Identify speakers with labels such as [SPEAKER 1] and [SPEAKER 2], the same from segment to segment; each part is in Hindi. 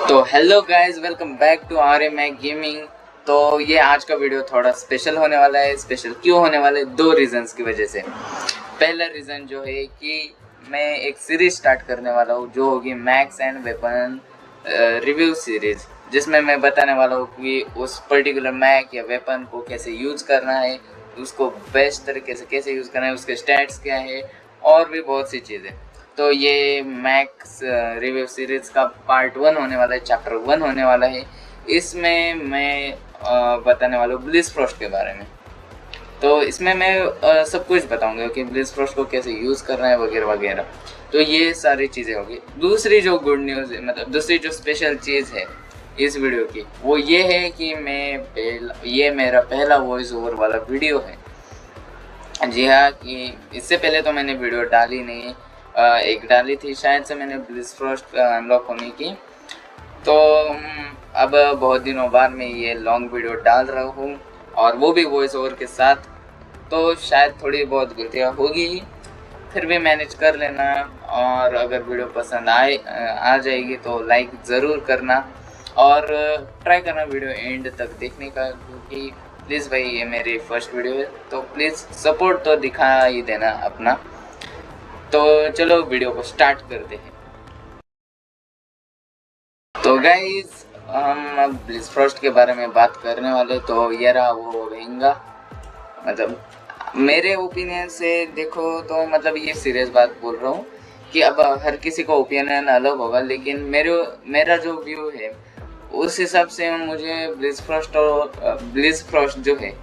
[SPEAKER 1] तो hello guys, welcome back to RMX gaming. तो ये आज का वीडियो थोड़ा स्पेशल होने वाला है। स्पेशल क्यों होने वाला है? दो रीजंस की वजह से। पहला रीज़न जो है कि मैं एक सीरीज स्टार्ट करने वाला हूँ जो होगी max and weapon review series, जिसमें मैं बताने वाला हूँ कि उस पर्टिकुलर मैक या वेपन को कैसे यूज़ करना है, उसको बेस्ट तरीके से कैसे यूज़ करना है, उसके स्टैट्स क्या है और भी बहुत सी चीज़ें। तो ये मैक्स रिव्यू सीरीज़ का पार्ट 1 होने वाला है, चैप्टर 1 होने वाला है। इसमें मैं बताने वाला हूँ ब्लिस फ्रॉस्ट के बारे में। तो इसमें मैं सब कुछ बताऊंगा कि ब्लिस फ्रॉस्ट को कैसे यूज़ करना है वगैरह वगैरह। तो ये सारी चीज़ें होगी। दूसरी जो गुड न्यूज़ है, मतलब दूसरी जो स्पेशल चीज़ है इस वीडियो की, वो ये है कि ये मेरा पहला वॉइस ओवर वाला वीडियो है। जी हाँ, कि इससे पहले तो मैंने वीडियो डाली नहीं। एक डाली थी शायद से मैंने ब्लिस फ्रॉस्ट अनलॉक होने की। तो अब बहुत दिनों बाद मैं ये लॉन्ग वीडियो डाल रहा हूँ और वो भी वॉइस ओवर के साथ। तो शायद थोड़ी बहुत गलतियाँ होगी ही, फिर भी मैनेज कर लेना। और अगर वीडियो पसंद आ जाएगी तो लाइक ज़रूर करना और ट्राई करना वीडियो एंड तक देखने का, क्योंकि प्लीज़ भाई ये मेरी फर्स्ट वीडियो है तो प्लीज़ सपोर्ट तो दिखा ही देना अपना। तो चलो वीडियो को स्टार्ट करते हैं। तो गाइस, हम अब ब्लिस फ्रॉस्ट के बारे में बात करने वाले। तो ये रहा वो वेंगा। मतलब मेरे ओपिनियन से देखो तो मतलब ये सीरियस बात बोल रहा हूँ कि अब हर किसी का ओपिनियन अलग होगा, लेकिन मेरा जो व्यू है उस हिसाब से मुझे ब्लिस फ्रॉस्ट जो है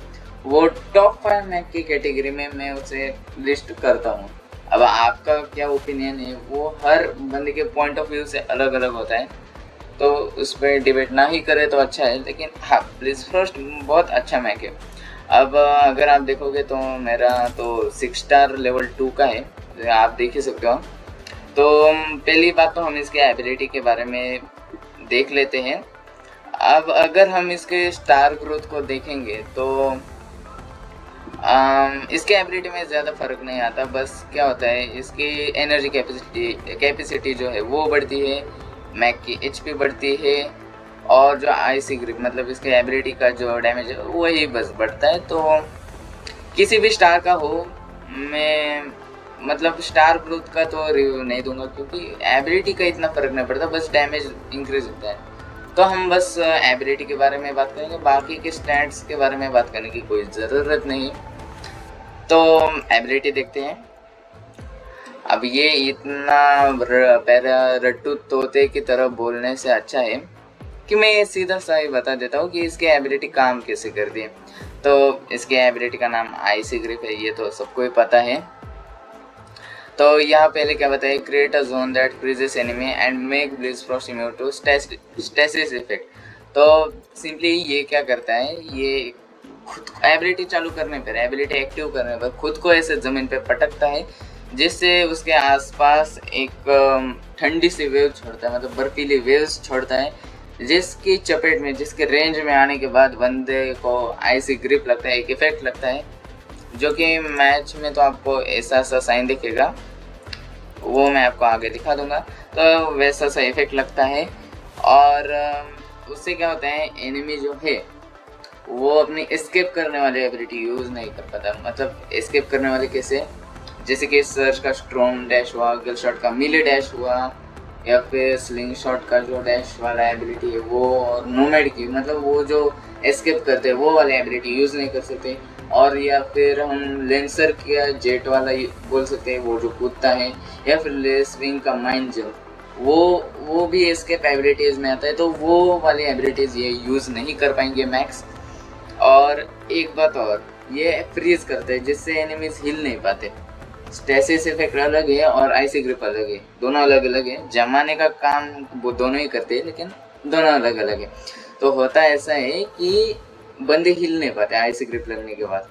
[SPEAKER 1] वो टॉप 5 मैक की कैटेगरी में मैं उसे लिस्ट करता हूँ। अब आपका क्या ओपिनियन है वो हर बंदे के पॉइंट ऑफ व्यू से अलग अलग होता है, तो उस पर डिबेट ना ही करे तो अच्छा है। लेकिन हाँ, ब्लिस फ्रॉस्ट बहुत अच्छा मैक है। अब अगर आप देखोगे तो मेरा तो 6 स्टार लेवल 2 का है, आप देख ही सकते हो। तो पहली बात तो हम इसके एबिलिटी के बारे में देख लेते हैं। अब अगर हम इसके स्टार ग्रोथ को देखेंगे तो इसके एबिलिटी में ज़्यादा फर्क नहीं आता। बस क्या होता है, इसकी एनर्जी कैपेसिटी जो है वो बढ़ती है, मैक की एचपी बढ़ती है और जो आईसी ग्रिप मतलब इसके एबिलिटी का जो डैमेज है वही बस बढ़ता है। तो किसी भी स्टार का हो, मैं मतलब स्टार ग्रोथ का तो रिव्यू नहीं दूंगा क्योंकि एबिलिटी का इतना फर्क नहीं पड़ता, बस डैमेज इंक्रीज होता है। तो हम बस एबिलिटी के बारे में बात करेंगे, बाकी के स्टैट्स के बारे में बात करने की कोई ज़रूरत नहीं। तो एबिलिटी देखते हैं। अब ये इतना पैरा रट्टू तोते की तरह बोलने से अच्छा है कि मैं ये सीधा सा ही बता देता हूँ कि इसकी एबिलिटी काम कैसे करती है। तो इसकी एबिलिटी का नाम आईसी ग्रिप है, ये तो सबको ही पता है। तो यहाँ पहले क्या बताया, create a zone that freezes enemy and make Bliss Frost immune to stasis effect. तो सिंपली ये क्या करता है, ये खुद एबिलिटी चालू करने पर, एबिलिटी एक्टिव करने पर खुद को ऐसे ज़मीन पे पटकता है जिससे उसके आसपास एक ठंडी सी वेव छोड़ता है, मतलब बर्फीली वेव्स छोड़ता है, जिसकी चपेट में, जिसके रेंज में आने के बाद बंदे को आईसी ग्रिप लगता है, एक इफेक्ट लगता है जो कि मैच में तो आपको ऐसा सा साइन दिखेगा, वो मैं आपको आगे दिखा दूंगा। तो वैसा सा इफेक्ट लगता है और उससे क्या होता है, एनिमी जो है वो अपनी एस्केप करने वाली एबिलिटी यूज़ नहीं कर पाता। मतलब एस्केप करने वाले कैसे, जैसे कि सर्च का स्ट्रॉन्ग डैश हुआ, गल शॉट का मिले डैश हुआ, या फिर स्लिंग शॉट का जो डैश वाला एबिलिटी है वो, और नोमैड की मतलब वो जो एस्केप करते हैं वो वाली एबिलिटी यूज़ नहीं कर सकते। और या फिर हम लेंसर का जेट वाला बोल सकते हैं, वो जो कूदता है, या फिर लेस विंग का माइंड जंप, वो भी एस्केप एबिलिटीज़ में आता है। तो वो वाली एबिलिटीज़ ये यूज़ नहीं कर पाएंगे मैक्स। और एक बात और, ये फ्रीज करते हैं जिससे एनिमीज हिल नहीं पाते। स्टैसिस इफेक्ट अलग है और आईसी ग्रिप अलग है, दोनों अलग अलग है। जमाने का काम वो दोनों ही करते हैं लेकिन दोनों अलग अलग है। तो होता ऐसा है कि बंदे हिल नहीं पाते आईसी ग्रिप लगने के बाद।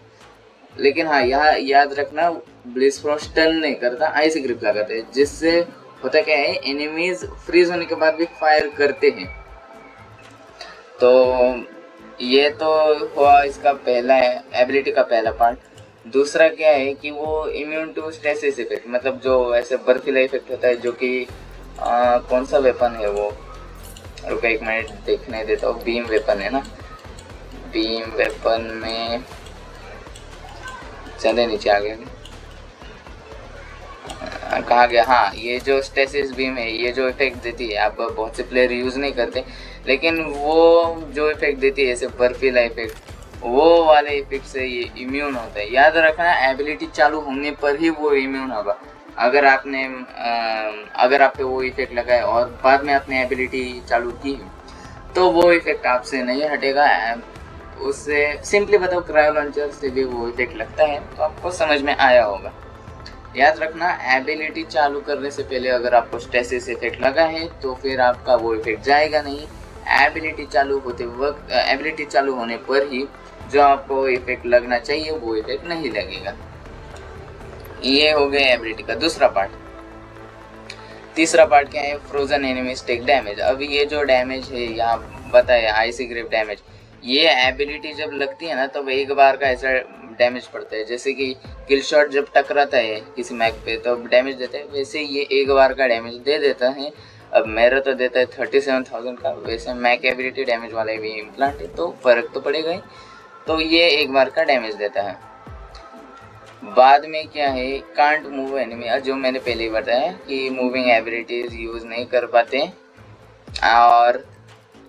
[SPEAKER 1] लेकिन हाँ, यहाँ याद रखना, ब्लिस फ्रॉस्ट टर्न नहीं करता, आईसी ग्रिप लगाते हैं, जिससे होता क्या है, एनिमीज फ्रीज होने के बाद भी फायर करते हैं। तो ये तो हुआ इसका पहला एबिलिटी का पहला पार्ट। दूसरा क्या है कि वो इम्यून टू स्टैसिस इफेक्ट, मतलब जो ऐसे बर्फीला इफेक्ट होता है, जो कि कौन सा वेपन है वो, रुको 1 मिनट देखने देता हूँ। बीम वेपन है ना, बीम वेपन में चले नीचे आ गया, कहाँ गया? हाँ, ये जो स्टेसिस बीम है, ये जो इफेक्ट देती है, आप बहुत से प्लेयर यूज़ नहीं करते, लेकिन वो जो इफेक्ट देती है, ऐसे बर्फीला इफेक्ट, वो वाले इफेक्ट से ये इम्यून होता है। याद रखना, एबिलिटी चालू होने पर ही वो इम्यून होगा। अगर आपने अगर आप पे वो इफेक्ट लगा है और बाद में आपने एबिलिटी चालू की तो वो इफेक्ट आपसे नहीं हटेगा। उससे सिंपली बताओ, क्रायो लॉन्चर से भी वो इफेक्ट लगता है, तो आपको समझ में आया होगा। याद रखना, एबिलिटी चालू करने से पहले अगर आपको स्टेसिस इफेक्ट लगा है तो फिर आपका वो इफेक्ट जाएगा नहीं। एबिलिटी चालू होते वक्त, एबिलिटी चालू होने पर ही जो आपको इफेक्ट लगना चाहिए वो इफेक्ट नहीं लगेगा। ये हो गया एबिलिटी का दूसरा पार्ट। तीसरा पार्ट क्या है? Frozen enemies take damage. अब ये जो डैमेज है यहाँ बताया, आइसी ग्रिप डैमेज, ये एबिलिटी जब लगती है ना तब एक बार का ऐसा डैमेज पड़ता है। जैसे कि किल शॉट जब टकराता है किसी मैक पे तो डैमेज देता है, वैसे ये एक बार का डैमेज दे देता है। अब मेरा तो देता है 37,000 का, वैसे मैक एबिलिटी डैमेज वाला भी इम्प्लांट है तो फर्क तो पड़ेगा ही। तो ये एक बार का डैमेज देता है। बाद में क्या है? कांट मूव एनिमी, जो मैंने पहले ही बताया कि मूविंग एबिलिटीज यूज नहीं कर पाते। और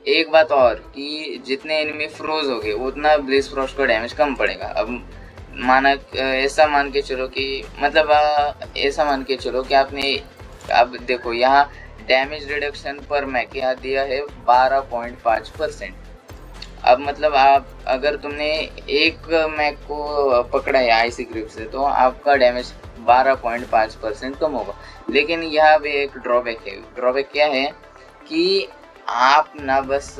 [SPEAKER 1] एक बात और कि जितने एनिमी फ्रोज हो गए उतना ब्लिस फ्रॉस्ट को डैमेज कम पड़ेगा। अब ऐसा मान के चलो कि मतलब ऐसा मान के चलो कि आपने, अब देखो यहाँ डैमेज रिडक्शन पर मैक यहाँ दिया है 12.5%। अब मतलब आप अगर तुमने एक मैक को पकड़ा है आईसी ग्रिप से तो आपका डैमेज 12.5% कम होगा। लेकिन यहाँ भी एक ड्रॉबैक है। ड्रॉबैक क्या है कि आप ना बस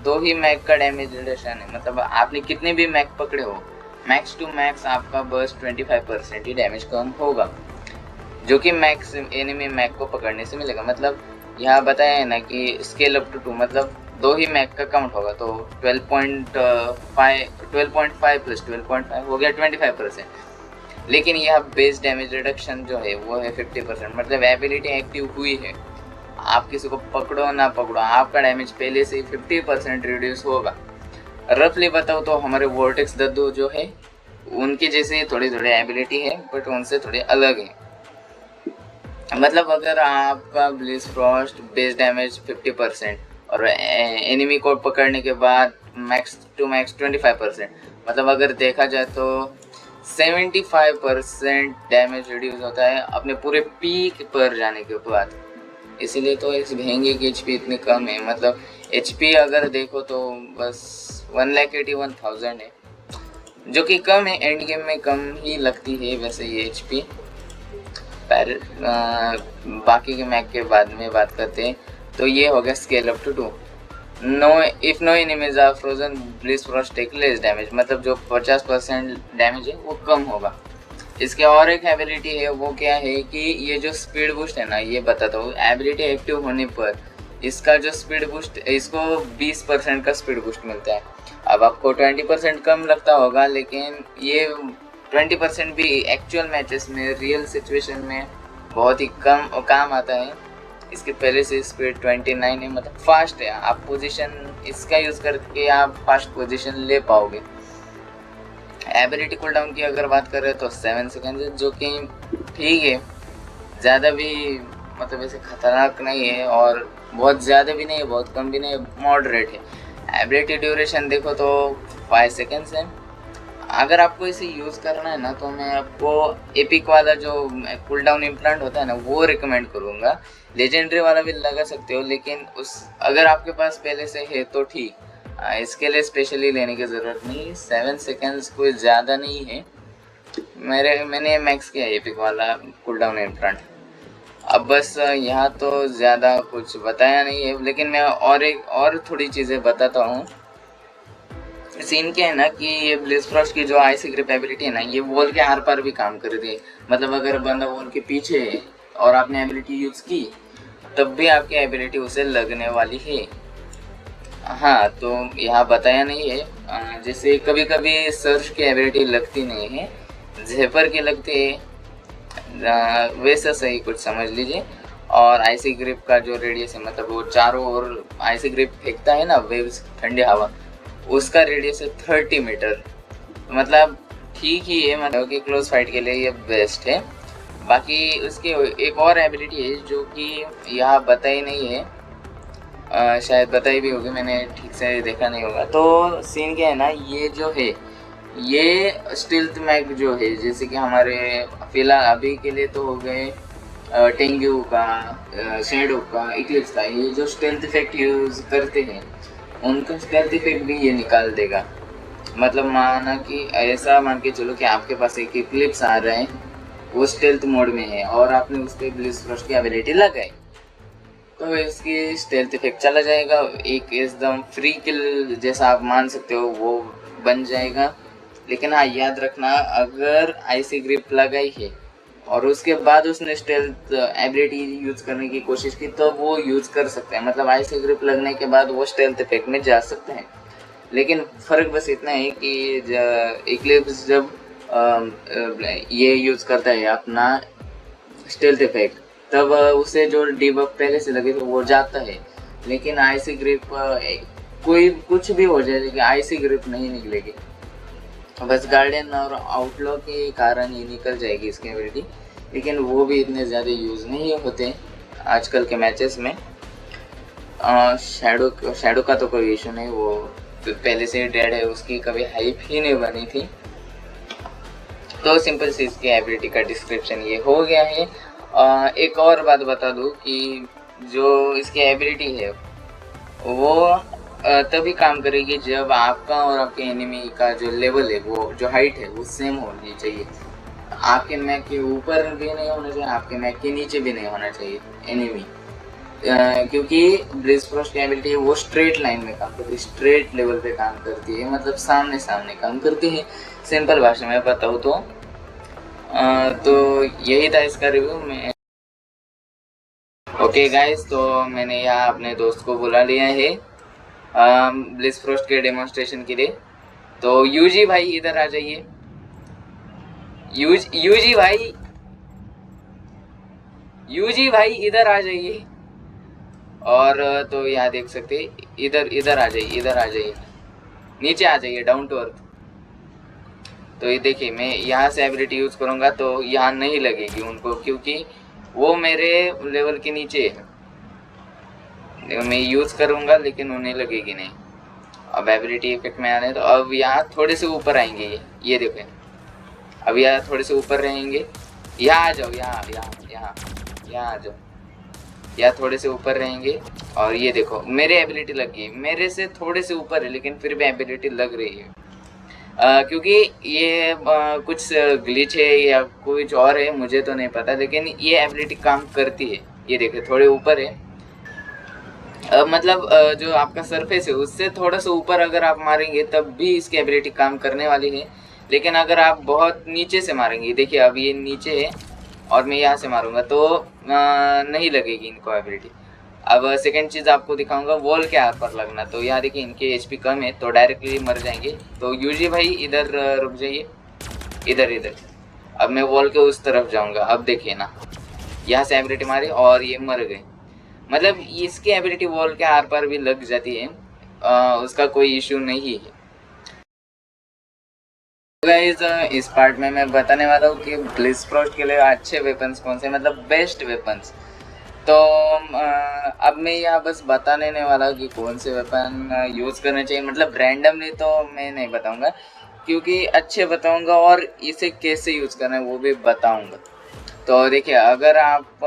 [SPEAKER 1] 2 ही मैक का डैमेज रिडक्शन है, मतलब आपने कितने भी मैक पकड़े हो, मैक्स टू मैक्स आपका बस 25% ही डैमेज कम होगा, जो कि मैक्स एनिमी मैक को पकड़ने से मिलेगा। मतलब यहाँ बताया है ना कि स्केल अप टू 2, मतलब 2 ही मैक का काउंट होगा तो 12.5 प्लस 12.5 हो गया 25%। लेकिन यह बेस डैमेज रिडक्शन जो है वो है 50%। मतलब एबिलिटी एक्टिव हुई है, आप किसी को पकड़ो ना पकड़ो, आपका डैमेज पहले से ही 50% रिड्यूस होगा। रफली बताओ तो हमारे वोर्टेक्स दद्दू जो है उनके जैसे थोड़ी थोड़ी एबिलिटी है, बट उनसे थोड़ी अलग है। मतलब अगर आपका ब्लिस फ्रॉस्ट बेस डैमेज 50% और एनिमी को पकड़ने के बाद मैक्स टू मैक्स 25%, मतलब अगर देखा जाए तो 75% डैमेज रिड्यूस होता है अपने पूरे पीक पर जाने के बाद। इसीलिए तो इस महंगे की एचपी इतनी कम है। मतलब एचपी अगर देखो तो बस 1,81,000 है, जो कि कम है, एंड गेम में कम ही लगती है वैसे ये एचपी। बाकी के मैक के बाद में बात करते हैं। तो ये हो गया scale up to 2। If no enemies are frozen Bliss Frost take less damage, मतलब जो 50% डैमेज है वो कम होगा। इसके और एक एबिलिटी है, वो क्या है कि ये जो स्पीड बूस्ट है ना, ये बताता हूँ। एबिलिटी एक्टिव होने पर इसका जो स्पीड बूस्ट, इसको 20% का स्पीड बूस्ट मिलता है। अब आपको 20% कम लगता होगा, लेकिन ये 20% भी एक्चुअल मैचेस में, रियल सिचुएशन में बहुत ही कम काम आता है। इसके पहले से स्पीड 29 है, मतलब फास्ट है। आप पोजीशन इसका यूज़ करके आप फास्ट पोजीशन ले पाओगे। एबिलिटी कूलडाउन की अगर बात करें तो 7 सेकेंड है, जो कि ठीक है, ज़्यादा भी मतलब ऐसे खतरनाक नहीं है और बहुत ज़्यादा भी नहीं है, बहुत कम भी नहीं है, मॉडरेट है। एबिलिटी ड्यूरेशन देखो तो 5 सेकेंड्स है। अगर आपको इसे यूज़ करना है ना तो मैं आपको एपिक वाला जो कूलडाउन इम्प्लांट होता है ना वो रिकमेंड करूँगा। लेजेंडरी वाला भी लगा सकते हो, लेकिन अगर आपके पास पहले से है तो ठीक, इसके लिए स्पेशली लेने की ज़रूरत नहीं। 7 सेकेंड्स कोई ज़्यादा नहीं है। मैंने मैक्स किया एपिक वाला कूलडाउन इम्प्लांट। अब बस यहाँ तो ज़्यादा कुछ बताया नहीं है, लेकिन मैं और थोड़ी चीज़ें बताता हूँ। सीन क्या है ना कि ये ब्लिस फ्रॉस्ट की जो आइसी ग्रिप एबिलिटी है ना, ये वॉल के आर पार भी काम करती है। मतलब अगर बंदा वॉल के पीछे है और आपने एबिलिटी यूज़ की तब भी आपकी एबिलिटी उसे लगने वाली है। हाँ, तो यहाँ बताया नहीं है। जैसे कभी कभी सर्च की एबिलिटी लगती नहीं है, जेपर की लगती है, वैसा सही कुछ समझ लीजिए। और आईसी ग्रिप का जो रेडियस है, मतलब वो चारों ओर आईसी ग्रिप फेंकता है ना वेव्स, ठंडी हवा, उसका रेडियस है 30 मीटर। मतलब ठीक ही है, मतलब कि क्लोज फाइट के लिए ये बेस्ट है। बाकी उसकी एक और एबिलिटी है जो कि यहाँ बताई नहीं है, शायद बताई भी होगी, मैंने ठीक से देखा नहीं होगा। तो सीन क्या है ना, ये जो है ये स्टील्थ मैग जो है, जैसे कि हमारे फिलहाल अभी के लिए तो हो गए टेंग्यू का, शैडो का, इक्लिप्स का, ये जो स्टेल्थ इफेक्ट यूज करते हैं उनका स्टेल्थ इफेक्ट भी ये निकाल देगा। मतलब माना कि ऐसा मान के चलो कि आपके पास एक इक्लिप्स आ रहा है, वो स्टेल्थ मोड में है और आपने उस पर ब्लिस फ्रॉस्ट की एबिलिटी लगाई, तो इसकी स्टेल्थ इफेक्ट चला जाएगा, एक एकदम फ्री किल जैसा आप मान सकते हो वो बन जाएगा। लेकिन हाँ याद रखना, अगर आईसी ग्रिप लगाई है और उसके बाद उसने स्टेल्थ एबिलिटी यूज करने की कोशिश की तो वो यूज कर सकते हैं, मतलब आईसी ग्रिप लगने के बाद वो स्टेल्थ इफेक्ट में जा सकते हैं। लेकिन फ़र्क बस इतना है कि इक्लिप्स जब ये यूज़ करता है अपना स्टेल्थ इफेक्ट, तब उसे जो डीबफ पहले से लगे थे वो जाता है। लेकिन आईसी ग्रिप कोई कुछ भी हो जाए, लेकिन आईसी ग्रिप नहीं निकलेगी, बस गार्डियन और आउटलॉ के कारण ही निकल जाएगी इसकी एबिलिटी। लेकिन वो भी इतने ज़्यादा यूज़ नहीं होते आजकल के मैचेस में। शैडो का तो कोई इशू नहीं, वो पहले से डेड है, उसकी कभी हाइप ही नहीं बनी थी। तो सिंपल सी इसकी एबिलिटी का डिस्क्रिप्शन ये हो गया है। एक और बात बता दूँ कि जो इसकी एबिलिटी है वो तभी काम करेगी जब आपका और आपके एनिमी का जो लेवल है, वो जो हाइट है वो सेम होनी चाहिए। आपके मैक के ऊपर भी नहीं होना चाहिए, आपके मैक के नीचे भी नहीं होना चाहिए एनिमी, क्योंकि ब्लिस फ्रॉस्ट की एबिलिटी है वो स्ट्रेट लाइन में काम करती है, स्ट्रेट लेवल पे काम करती है, मतलब सामने सामने काम करती है। सिंपल भाषा में बताऊँ तो यही था इसका रिव्यू में। ओके गाइस, तो मैंने यहाँ अपने दोस्त को बुला लिया है ब्लिस फ्रॉस्ट के डेमोन्स्ट्रेशन के लिए। तो यूजी भाई इधर आ जाइए, यूजी भाई इधर आ जाइए। और तो यहाँ देख सकते, इधर आ जाइए, नीचे आ जाइए, डाउन टू अर्थ। तो ये देखिए, मैं यहाँ से एबिलिटी यूज करूँगा तो यहाँ नहीं लगेगी उनको, क्योंकि वो मेरे लेवल के नीचे है। मैं यूज करूँगा लेकिन उन्हें लगेगी नहीं। अब एबिलिटी इफेक्ट में आने तो अब यहाँ थोड़े से ऊपर आएंगे, ये देखो, अब यहाँ थोड़े से ऊपर रहेंगे। यहाँ आ जाओ, यहाँ आ जाओ, या थोड़े से ऊपर रहेंगे। और ये देखो मेरे एबिलिटी लग गई, मेरे से थोड़े से ऊपर है लेकिन फिर भी एबिलिटी लग रही है, क्योंकि ये कुछ ग्लिच है या कुछ और है, मुझे तो नहीं पता, लेकिन ये एबिलिटी काम करती है। ये देखो थोड़े ऊपर है, मतलब जो आपका सरफेस है उससे थोड़ा सा ऊपर अगर आप मारेंगे तब भी इसकी एबिलिटी काम करने वाली है। लेकिन अगर आप बहुत नीचे से मारेंगे, देखिए अब ये नीचे है और मैं यहाँ से मारूंगा तो नहीं लगेगी इनको एबिलिटी। अब सेकंड चीज़ आपको दिखाऊंगा वॉल के आर पर लगना। तो यहाँ देखिए इनके एचपी कम है तो डायरेक्टली मर जाएंगे। तो यूजी भाई इधर रुक जाइए, इधर। अब मैं वॉल के उस तरफ जाऊंगा। अब देखिए ना, यहाँ से एबिलिटी मारी और ये मर गए, मतलब इसकी एबिलिटी वॉल के आर पर भी लग जाती है, उसका कोई इशू नहीं है। गाइस, इस पार्ट में मैं बताने वाला हूँ कि ब्लिस फ्रॉस्ट के लिए अच्छे वेपन्स कौन से, मतलब बेस्ट वेपन्स। तो अब मैं यहाँ बस बताने वाला कि कौन से वेपन यूज़ करने चाहिए, मतलब रैंडमली तो मैं नहीं बताऊँगा, क्योंकि अच्छे बताऊँगा और इसे कैसे यूज़ करना है वो भी बताऊँगा। तो देखिए, अगर आप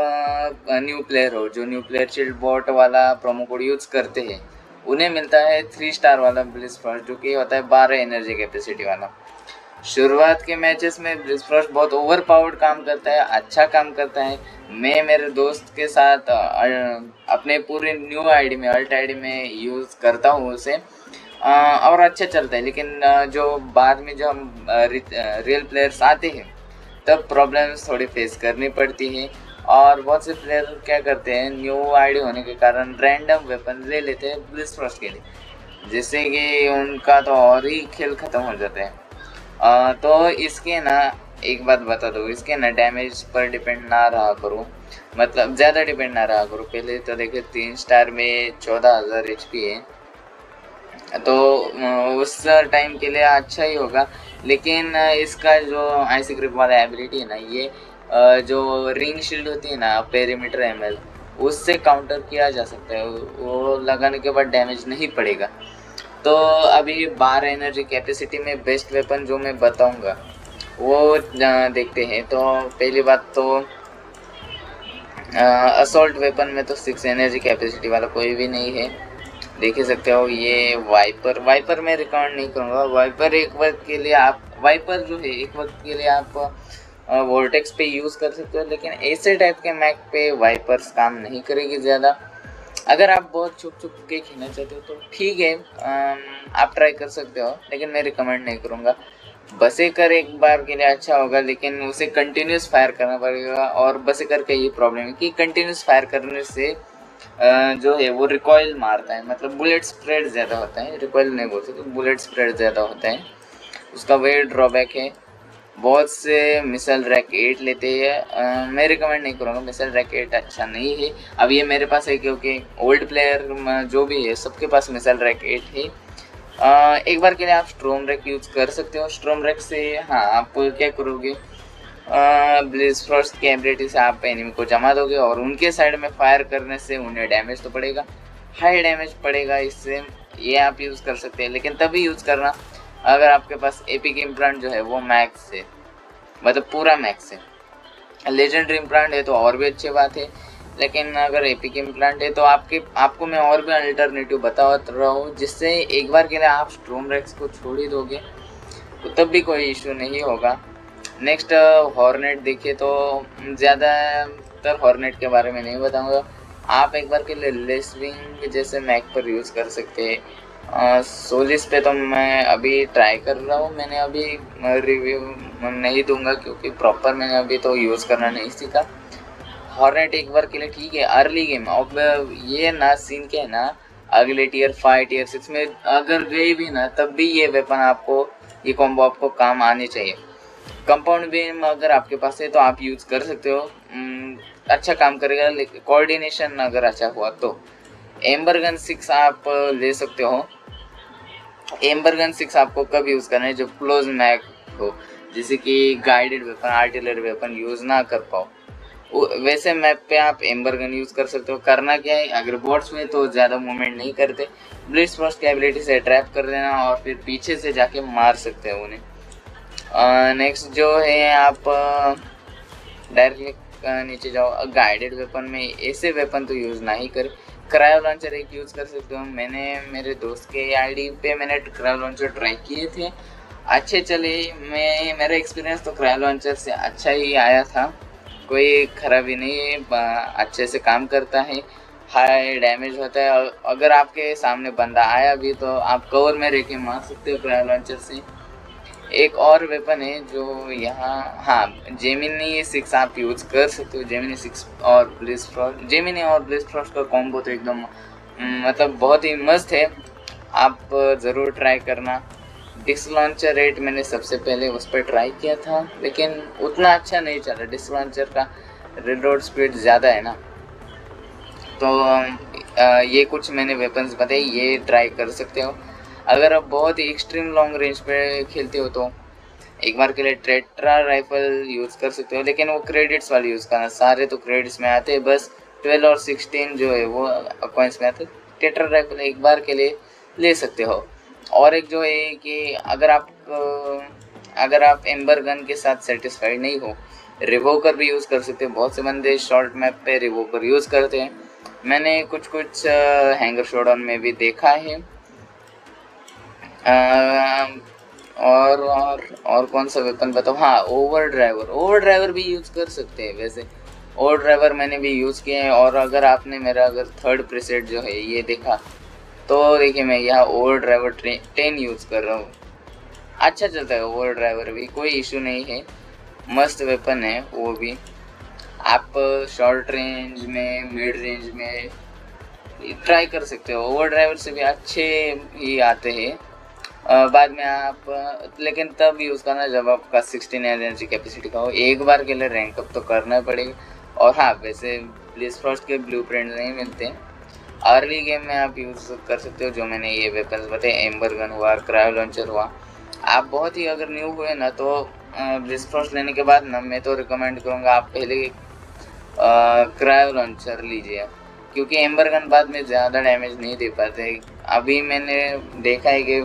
[SPEAKER 1] न्यू प्लेयर हो, जो न्यू प्लेयर शील्ड बॉट वाला प्रोमो कोड यूज़ करते हैं, उन्हें मिलता है 3 स्टार वाला ब्लिस फ्रॉस्ट, जो कि होता है 12 एनर्जी कैपेसिटी वाला। शुरुआत के मैचेस में ब्लिस फ्रॉस्ट बहुत ओवर पावर्ड काम करता है, अच्छा काम करता है। मैं मेरे दोस्त के साथ अपने पूरे न्यू आईडी में, अल्ट आईडी में यूज़ करता हूँ उसे, और अच्छा चलता है। लेकिन जो बाद में जो हम रियल प्लेयर्स आते हैं तब प्रॉब्लम्स थोड़ी फेस करनी पड़ती हैं। और बहुत से प्लेयर क्या करते हैं, न्यू आईडी होने के कारण रैंडम वेपन ले लेते हैं ब्लिस फ्रॉस्ट के लिए, जिससे कि उनका तो और ही खेल ख़त्म हो जाता है। तो इसके ना एक बात बता दो, इसके ना डैमेज पर डिपेंड ना रहा करो, मतलब ज़्यादा डिपेंड ना रहा करो। पहले तो देखिए 3 स्टार में 14,000 HP है, तो उस टाइम के लिए अच्छा ही होगा। लेकिन इसका जो आईसी ग्रिप वाला एबिलिटी है ना, ये जो रिंग शील्ड होती है ना पेरीमीटर एमएल, उससे काउंटर किया जा सकता है, वो लगाने के बाद डैमेज नहीं पड़ेगा। तो अभी 12 एनर्जी कैपेसिटी में बेस्ट वेपन जो मैं बताऊंगा वो देखते हैं। तो पहली बात तो असॉल्ट वेपन में तो 6 एनर्जी कैपेसिटी वाला कोई भी नहीं है, देख ही सकते हो। ये वाइपर मैं रिकमेंड नहीं करूँगा। वाइपर एक वक्त के लिए आप वाइपर जो है एक वक्त के लिए आप वोल्टेक्स पे यूज़ कर सकते हो, लेकिन ऐसे टाइप के मैक पे वाइपर्स काम नहीं करेगी ज़्यादा। अगर आप बहुत छुप छुप के खेलना चाहते हो तो ठीक है, आप ट्राई कर सकते हो, लेकिन मैं रिकमेंड नहीं करूँगा। बसेकर एक बार के लिए अच्छा होगा, लेकिन उसे कंटिन्यूस फायर करना पड़ेगा। और बसेकर का ये प्रॉब्लम है कि कंटिन्यूस फायर करने से जो है वो रिकॉइल मारता है, मतलब बुलेट स्प्रेड ज़्यादा होता है, रिकॉइल नहीं बोल सकते, बुलेट स्प्रेड ज़्यादा होता है, उसका वही ड्रॉबैक है। बहुत से मिसाइल रैक 8 लेते हैं, मैं रिकमेंड नहीं करूँगा, मिसाइल रैक 8 अच्छा नहीं है। अब ये मेरे पास है क्योंकि ओल्ड प्लेयर जो भी है सबके पास मिसाइल रैक 8 है। एक बार के लिए आप स्ट्रोम रैक यूज़ कर सकते हो। स्ट्रोम रैक से हाँ आप क्या करोगे, ब्लिज फ्रॉस्ट की एबिलिटी से आप एनिमी को जमा दोगे और उनके साइड में फायर करने से उन्हें डैमेज तो पड़ेगा, हाई डैमेज पड़ेगा, इससे ये आप यूज़ कर सकते हैं। लेकिन तभी यूज़ करना अगर आपके पास एपिक इम्प्लांट जो है वो मैक्स है, मतलब पूरा मैक्स है। लेजेंडरी इम्प्लांट है तो और भी अच्छी बात है, लेकिन अगर एपिक इम्प्लांट है तो आपको मैं और भी अल्टरनेटिव बता रहा हूँ, जिससे एक बार के लिए आप स्ट्रोम रैक्स को छोड़ ही दोगे तो तब भी कोई इशू नहीं होगा। नेक्स्ट हॉर्नेट देखिए, तो ज़्यादातर हॉर्नेट के बारे में नहीं बताऊंगा। आप एक बार के लिए लेसविंग जैसे मैक पर यूज़ कर सकते हैं। सोलिस पे तो मैं अभी ट्राई कर रहा हूँ, मैंने अभी रिव्यू नहीं दूंगा क्योंकि प्रॉपर मैंने अभी तो यूज़ करना नहीं सीखा। हॉर्नेट एक बार के लिए ठीक है अर्ली गेम। अब ये ना सीन क्या है ना, अगले टियर 5 टियर 6 में अगर गए भी ना तब भी ये वेपन आपको, ये कॉम्बो आपको काम आने चाहिए। कंपाउंड बीम अगर आपके पास है तो आप यूज़ कर सकते हो, अच्छा काम करेगा, लेकिन कोऑर्डिनेशन अगर अच्छा हुआ तो। एम्बर गन 6 आप ले सकते हो। एम्बर गन 6 आपको कब यूज़ करना है, जब क्लोज मैक हो, जैसे कि guided weapon artillery weapon use ना कर पाओ, वैसे मैप पे आप एम्बर गन यूज़ कर सकते हो। करना क्या है, अगर बोट्स में तो ज़्यादा मूवमेंट नहीं करते, ब्लिट्स फर्स्ट की एबिलिटी से ट्रैप कर देना और फिर पीछे से जाके मार सकते हो उन्हें। नेक्स्ट जो है आप डायरेक्टली नीचे जाओ। गाइडेड वेपन में ऐसे वेपन तो यूज़ ना ही करें। क्रायो लॉन्चर एक यूज़ कर सकते हो। मैंने मेरे दोस्त के आईडी पे मैंने क्रायो लॉन्चर ट्राई किए थे, अच्छे चले। मेरा एक्सपीरियंस तो क्रायो लॉन्चर से अच्छा ही आया था, कोई खराबी नहीं है, अच्छे से काम करता है, हाई डैमेज होता है। अगर आपके सामने बंदा आया भी तो आप कवर में रह के मार सकते हो क्रायो लॉन्चर से। एक और वेपन है जो यहाँ, हाँ जेमिनी 6 आप यूज़ कर सकते हो। जेमिनी 6 और ब्लिज फ्रॉस्ट, जेमिनी और ब्लिज फ्रॉस्ट का कॉम्बो तो एकदम मतलब बहुत ही मस्त है, आप ज़रूर ट्राई करना। डिस्क लॉन्चर 8 मैंने सबसे पहले उस पर ट्राई किया था, लेकिन उतना अच्छा नहीं चला। डिस्क लॉन्चर का रीलोड स्पीड ज़्यादा है ना, तो ये कुछ मैंने वेपन्स बताए, ये ट्राई कर सकते हो। अगर आप बहुत ही एक्सट्रीम लॉन्ग रेंज पे खेलते हो तो एक बार के लिए टेट्रा राइफल यूज़ कर सकते हो, लेकिन वो क्रेडिट्स वाली यूज़ करना, सारे तो क्रेडिट्स में आते हैं, बस 12 और 16 जो है वो कॉइन्स में आते। टेट्रा राइफल एक बार के लिए ले सकते हो। और एक जो है कि अगर आप एम्बर गन के साथ सेटिस्फाइड नहीं हो, रिवोकर भी यूज़ कर सकते हो। बहुत से बंदे शॉर्ट मैप पे रिवोकर यूज़ करते हैं, मैंने कुछ हैंगर शोडाउन में भी देखा है। और कौन सा वेपन बताऊँ, हाँ ओवर ड्राइवर भी यूज़ कर सकते हैं। वैसे ओवर ड्राइवर मैंने भी यूज़ किए हैं, और अगर आपने मेरा अगर थर्ड प्रीसेट जो है ये देखा तो देखिए मैं यहाँ ओवर ड्राइवर 10 यूज़ कर रहा हूँ, अच्छा चलता है ओवर ड्राइवर भी, कोई इशू नहीं है, मस्त वेपन है वो भी। आप शॉर्ट रेंज में मिड रेंज में ट्राई कर सकते हो, ओवर ड्राइवर से भी अच्छे ही आते हैं। बाद में आप लेकिन तब यूज़ करना जब आपका 16 एनर्जी कैपेसिटी का हो। एक बार के लिए रैंक अप तो करना पड़ेगा, और हाँ, वैसे ब्लिज़फ्रॉस्ट के ब्लूप्रिंट नहीं मिलते। अर्ली गेम में आप यूज़ कर सकते हो जो मैंने ये वेपन्स बताए, एम्बर गन हुआ, क्रायो लॉन्चर हुआ। आप बहुत ही अगर न्यू हुए ना तो ब्लिज़फ्रॉस्ट लेने के बाद ना मैं तो रिकमेंड करूँगा आप पहले क्रायो लॉन्चर लीजिए, क्योंकि एम्बर गन बाद में ज़्यादा डैमेज नहीं दे पाते। अभी मैंने देखा है कि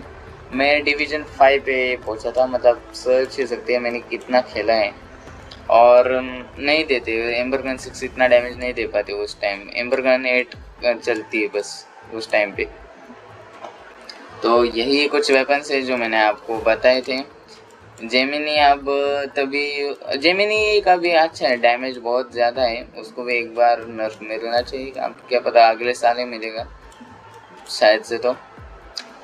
[SPEAKER 1] मैं डिवीज़न 5 पे पहुंचा था, मतलब सोच ही सकते हैं मैंने कितना खेला है। और नहीं देते, एम्बर गन 6 इतना डैमेज नहीं दे पाते उस टाइम, एम्बर गन 8 चलती है बस उस टाइम पे। तो यही कुछ वेपन्स है जो मैंने आपको बताए थे। जेमिनी अब तभी जेमिनी का भी अच्छा है, डैमेज बहुत ज़्यादा है, उसको भी एक बार नर्फ मिलना चाहिए, अब क्या पता अगले साल ही मिलेगा शायद से। तो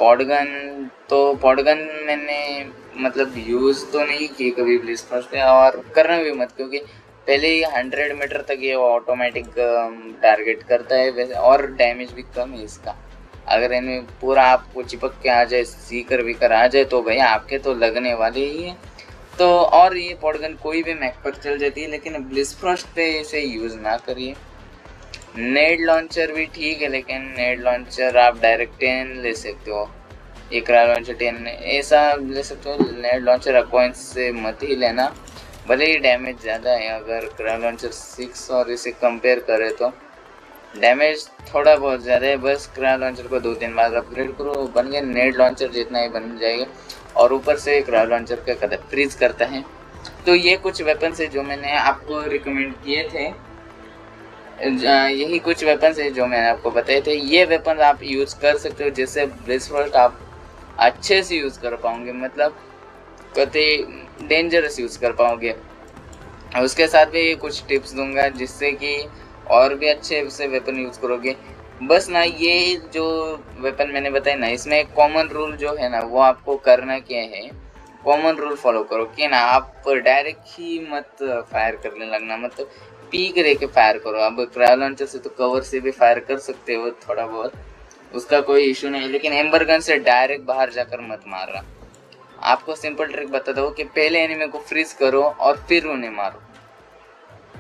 [SPEAKER 1] पॉडगन मैंने मतलब यूज़ तो नहीं की कभी ब्लिज़फ्रॉस्ट पे, और करना भी मत, क्योंकि पहले ही 100 मीटर तक ये ऑटोमेटिक टारगेट करता है वैसे, और डैमेज भी कम है इसका। अगर इनमें पूरा आपको चिपक के आ जाए, सीकर वीकर आ जाए तो भैया आपके तो लगने वाले ही है। तो और ये पॉडगन कोई भी मैक पर चल जाती है, लेकिन ब्लिज़फ्रॉस्ट पे इसे यूज़ ना करिए। नेड लॉन्चर भी ठीक है, लेकिन नेड लॉन्चर आप डायरेक्ट 10 ले सकते हो, एक क्रायो लॉन्चर 10 ऐसा ले सकते हो। नेड लॉन्चर अकॉइंस से मत ही लेना, भले ही डैमेज ज़्यादा है। अगर क्रायो लॉन्चर 6 और इसे कंपेयर करें तो डैमेज थोड़ा बहुत ज़्यादा है। बस क्रायो लॉन्चर को 2-3 बार अपग्रेड करो, बन गया नेड लॉन्चर जितना ही बन जाएगा, और ऊपर से क्रायो लॉन्चर का कदर फ्रीज करता है। तो ये कुछ वेपन्स है जो मैंने आपको रिकमेंड किए थे, यही कुछ वेपन्स है जो मैंने आपको बताए थे। ये वेपन्स आप यूज़ कर सकते हो, जिससे ब्लिज़फ्रॉस्ट आप अच्छे से यूज़ कर पाओगे, मतलब कतई डेंजरस यूज़ कर पाओगे। उसके साथ भी कुछ टिप्स दूंगा जिससे कि और भी अच्छे से वेपन यूज़ करोगे। बस ना ये जो वेपन मैंने बताया ना, इसमें एक कॉमन रूल जो है ना वो आपको करना क्या है, कॉमन रूल फॉलो करो कि ना आप डायरेक्ट ही मत फायर करने लगना, मतलब पीक रह के फायर करो। अब क्रायो लॉन्चर से तो कवर से भी फायर कर सकते हो थोड़ा बहुत, उसका कोई इशू नहीं, लेकिन एम्बर गन से डायरेक्ट बाहर जाकर मत मारना। आपको सिंपल ट्रिक बताता हूँ कि पहले एनिमी को फ्रीज करो और फिर उन्हें मारो,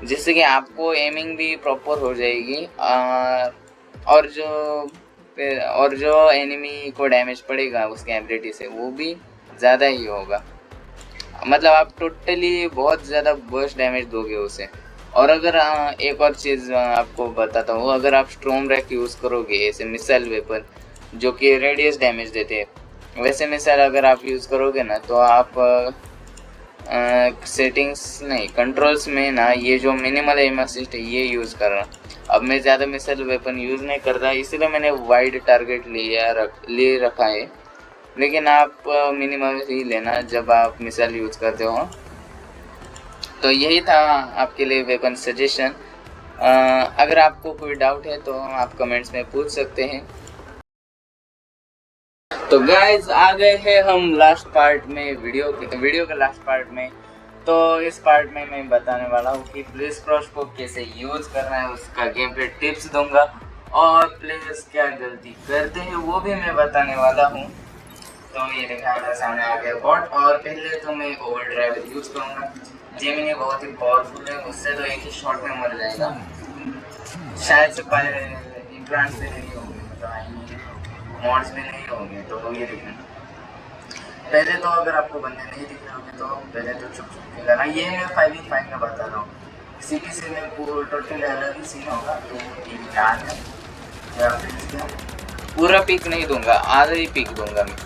[SPEAKER 1] जिससे कि आपको एमिंग भी प्रॉपर हो जाएगी, और जो एनिमी को डैमेज पड़ेगा उसके एबिलिटी से वो भी ज़्यादा ही होगा, मतलब आप टोटली बहुत ज़्यादा बर्स्ट डैमेज दोगे उसे। और अगर एक और चीज़ आपको बताता हूँ, अगर आप स्ट्रॉम रैक यूज़ करोगे ऐसे मिसाइल वेपन जो कि रेडियस डैमेज देते हैं, वैसे मिसाइल अगर आप यूज़ करोगे ना तो आप सेटिंग्स नहीं कंट्रोल्स में ना ये जो मिनिमल एम असिस्ट है ये यूज़ करना। अब मैं ज़्यादा मिसाइल वेपन यूज़ नहीं करता, इसलिए मैंने वाइड टारगेट ले रखा है, लेकिन आप मिनिमम ही लेना जब आप मिसाइल यूज़ करते हो। तो यही था आपके लिए वेपन सजेशन। अगर आपको कोई डाउट है तो आप कमेंट्स में पूछ सकते हैं। तो गाइज आ गए हैं हम लास्ट पार्ट में, वीडियो के लास्ट पार्ट में। तो इस पार्ट में मैं बताने वाला हूँ कि ब्लिज़फ्रॉस्ट को कैसे यूज़ करना है, उसका गेम प्ले टिप्स दूंगा, और प्लेयर्स क्या गलती करते हैं वो भी मैं बताने वाला हूँ। तो ये देखा मेरे सामने आ गया बॉट, और पहले तो मैं ओवरड्राइव यूज़ करूँगा। जेमिनी बहुत ही पावरफुल है, उससे तो एक ही शॉट में मर जाएगा, शायद से इम्प्लांट से नहीं होंगे, मॉड्स में नहीं होंगे। तो ये देखना, पहले तो अगर आपको बंदे नहीं दिख रहे होंगे तो पहले तो चुप चुप के करना। ये मैं 5v5 में बता रहा हूँ, सीपीसी में टोटल अलग ही सीन होगा। तो पूरा पिक नहीं दूंगा, आधा ही पिक दूंगा मैं।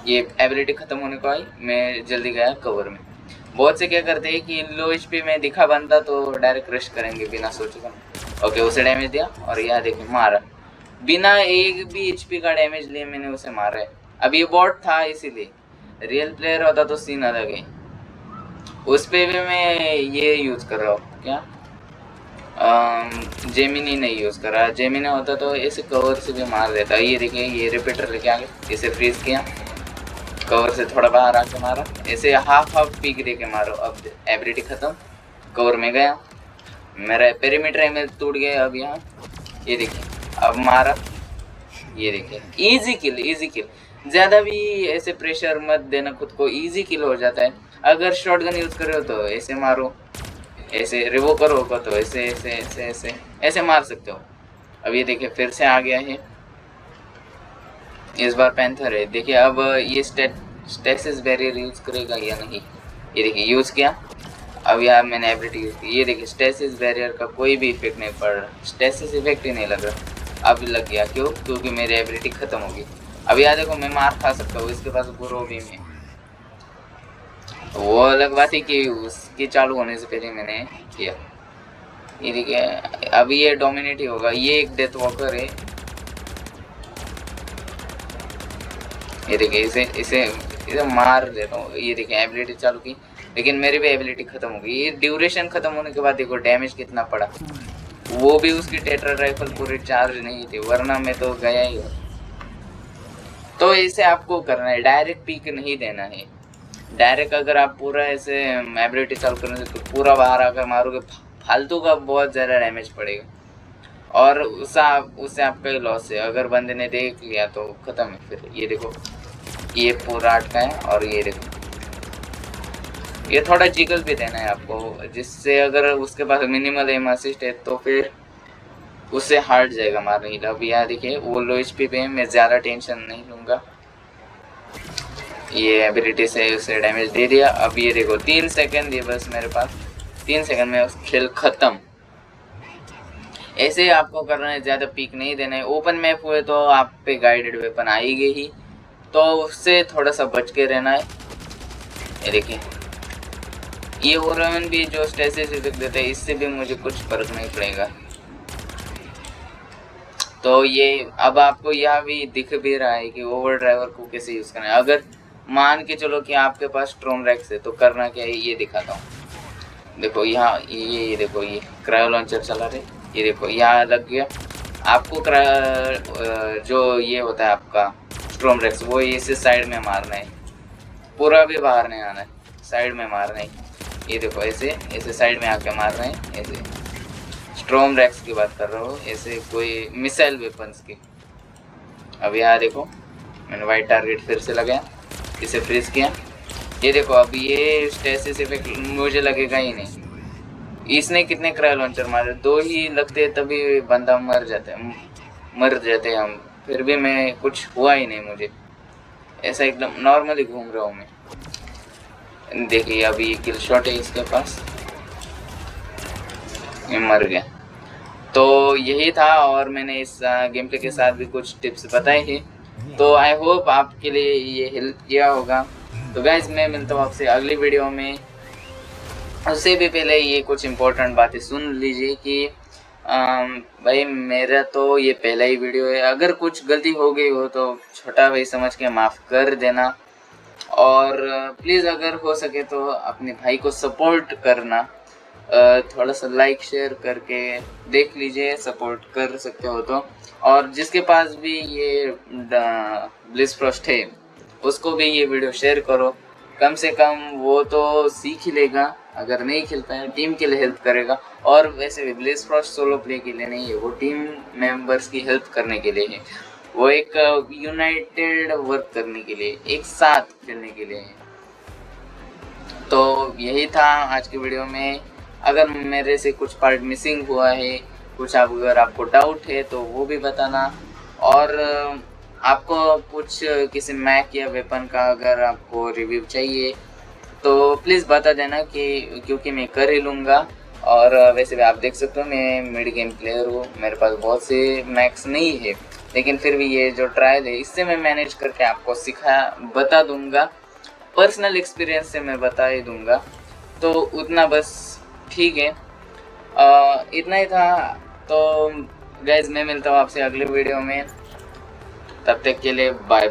[SPEAKER 1] ये एबिलिटी ख़त्म होने को आई, मैं जल्दी गया कवर में। बहुत से क्या करते हैं कि लो एचपी में दिखा बनता तो डायरेक्ट रश करेंगे बिना सोचे। ओके, उसे डैमेज दिया, और यह देखिए मारा बिना एक भी एचपी का डैमेज लिए मैंने उसे मारा है। अब ये बॉट था इसीलिए, रियल प्लेयर होता तो सीन अलग है। उस पे भी मैं ये यूज कर रहा हूँ क्या, जेमिनी नहीं यूज कर रहा। जेमिनी होता तो ऐसे कवर से भी मार देता। ये देखिए ये रिपीटर लेके आ गए, इसे फ्रीज किया, कवर से थोड़ा बाहर आके मारा, ऐसे हाफ पीक दे के मारो। अब एबिलिटी खत्म, कवर में गया, मेरा पेरीमीटर एमएल टूट गया। अब यहाँ ये देखिए, अब मारा, ये देखिए इजी किल, इजी किल। ज़्यादा भी ऐसे प्रेशर मत देना खुद को, इजी किल हो जाता है। अगर शॉटगन यूज़ कर रहे हो तो ऐसे मारो, ऐसे रिवोकर होगा तो ऐसे ऐसे ऐसे ऐसे ऐसे मार सकते हो। अब ये देखिए फिर से आ गया है, इस बार पैंथर है। देखिए अब ये स्टेसिस बैरियर यूज करेगा या नहीं। ये देखिए यूज किया, अब यहाँ मैंने एबिलिटी यूज की। ये देखिए स्टेसिस बैरियर का कोई भी इफेक्ट नहीं पड़ रहा, स्टेसिस इफेक्ट ही नहीं लग रहा। अब लग गया, क्यों? क्योंकि मेरी एबिलिटी खत्म होगी। अब यहाँ देखो मैं मार खा सकता हूँ, इसके पास गुरो भी में। वो अलग बात है कि उसके चालू होने से पहले मैंने किया। ये देखिए अब ये डोमिनेट ही होगा। ये एक डेथ वॉकर है, ये देखिए इसे इसे इसे मार देता हूँ। ये देखिए एबिलिटी चालू की, लेकिन मेरी भी एबिलिटी खत्म हो गई। ये ड्यूरेशन खत्म होने के बाद देखो डैमेज कितना पड़ा। वो भी उसकी टेट्रा राइफल पूरी चार्ज नहीं थी, वरना मैं तो गया ही हो। तो इसे आपको करना है, डायरेक्ट पीक नहीं देना है। डायरेक्ट अगर आप पूरा ऐसे एबिलिटी चालू करेंगे तो पूरा बाहर आकर मारोगे, फालतू का बहुत ज़्यादा डैमेज पड़ेगा और उससे आपका ही लॉस है। अगर बंदे ने देख लिया तो ख़त्म है फिर। ये देखो ये पूरा अटका है, और ये देखो ये थोड़ा जिगल भी देना है आपको, जिससे अगर उसके पास मिनिमल एम असिस्ट है तो फिर उससे हार्ड जाएगा मारने के लिए। अब यहाँ देखिए वो लो HP पे है, मैं ज़्यादा टेंशन नहीं लूँगा। ये एबिलिटी से उसे डैमेज दे दिया। अब ये देखो 3 सेकंड, ये बस मेरे पास 3 सेकंड में खेल ख़त्म। ऐसे ही आपको करना है, ज़्यादा पीक नहीं देना है। ओपन मैप हुए तो आप पे गाइडेड वेपन आएगी ही, तो उससे थोड़ा सा बच के रहना है। ये देखिए ये ओरमन भी जो स्टेसिस इफेक्ट देता है, इससे भी मुझे कुछ फर्क नहीं पड़ेगा। तो ये अब आपको यह भी दिख भी रहा है कि ओवर ड्राइवर को कैसे यूज़ करना है। अगर मान के चलो कि आपके पास स्ट्रॉम रैक्स है तो करना क्या है, ये दिखाता हूँ। देखो यहाँ ये देखो ये क्रायो लॉन्चर चला रहे, ये देखो यहाँ लग गया। आपको जो ये होता है आपका स्ट्रॉम रैक्स, वो इसे साइड में मारना है, पूरा भी बाहर नहीं आना है, साइड में मारना है। ये देखो ऐसे ऐसे साइड में आके मार रहे हैं, ऐसे स्ट्रॉम रैक्स की बात कर रहा हूँ, ऐसे कोई मिसाइल वेपन्स की। अब यहाँ देखो मैंने वाइट टारगेट फिर से लगाया, इसे फ्रीज किया। ये देखो अब ये स्टेसिस इफेक्ट मुझे लगेगा ही नहीं। इसने कितने क्रायो लॉन्चर मारे, 2 ही लगते तभी बंदा मर जाते हम, फिर भी मैं कुछ हुआ ही नहीं मुझे, ऐसा एकदम नॉर्मली घूम रहा हूँ मैं। देखिए अभी किल शॉट है इसके पास, ये मर गया। तो यही था, और मैंने इस गेम प्ले के साथ भी कुछ टिप्स बताए हैं, तो आई होप आपके लिए ये हेल्प किया होगा। तो गाइज मैं मिलता हूँ आपसे अगली वीडियो में। उससे भी पहले ये कुछ इम्पोर्टेंट बातें सुन लीजिए कि भाई मेरा तो ये पहला ही वीडियो है, अगर कुछ गलती हो गई हो तो छोटा भाई समझ के माफ़ कर देना। और प्लीज़ अगर हो सके तो अपने भाई को सपोर्ट करना, थोड़ा सा लाइक शेयर करके देख लीजिए, सपोर्ट कर सकते हो तो। और जिसके पास भी ये ब्लिस फ्रॉस्ट है उसको भी ये वीडियो शेयर करो, कम से कम वो तो सीख ही लेगा। अगर नहीं खेलता है टीम के लिए हेल्प करेगा, और वैसे भी ब्लिस फ्रॉस्ट सोलो प्ले के लिए नहीं है, वो टीम मेंबर्स की हेल्प करने के लिए है। वो एक यूनाइटेड वर्क करने के लिए, एक साथ खेलने के लिए है। तो यही था आज की वीडियो में। अगर मेरे से कुछ पार्ट मिसिंग हुआ है, कुछ अगर आपको डाउट है तो वो भी बताना। और आपको कुछ किसी मैक या वेपन का अगर आपको रिव्यू चाहिए तो प्लीज़ बता देना, कि क्योंकि मैं कर ही लूँगा। और वैसे भी आप देख सकते हो मैं मिड गेम प्लेयर हूँ, मेरे पास बहुत से मैक्स नहीं है, लेकिन फिर भी ये जो ट्रायल है इससे मैं मैनेज करके आपको बता दूँगा, पर्सनल एक्सपीरियंस से मैं बता ही दूँगा। तो उतना बस ठीक है, इतना ही था। तो गाइज मैं मिलता हूँ आपसे अगले वीडियो में, तब तक के लिए बाय बाय।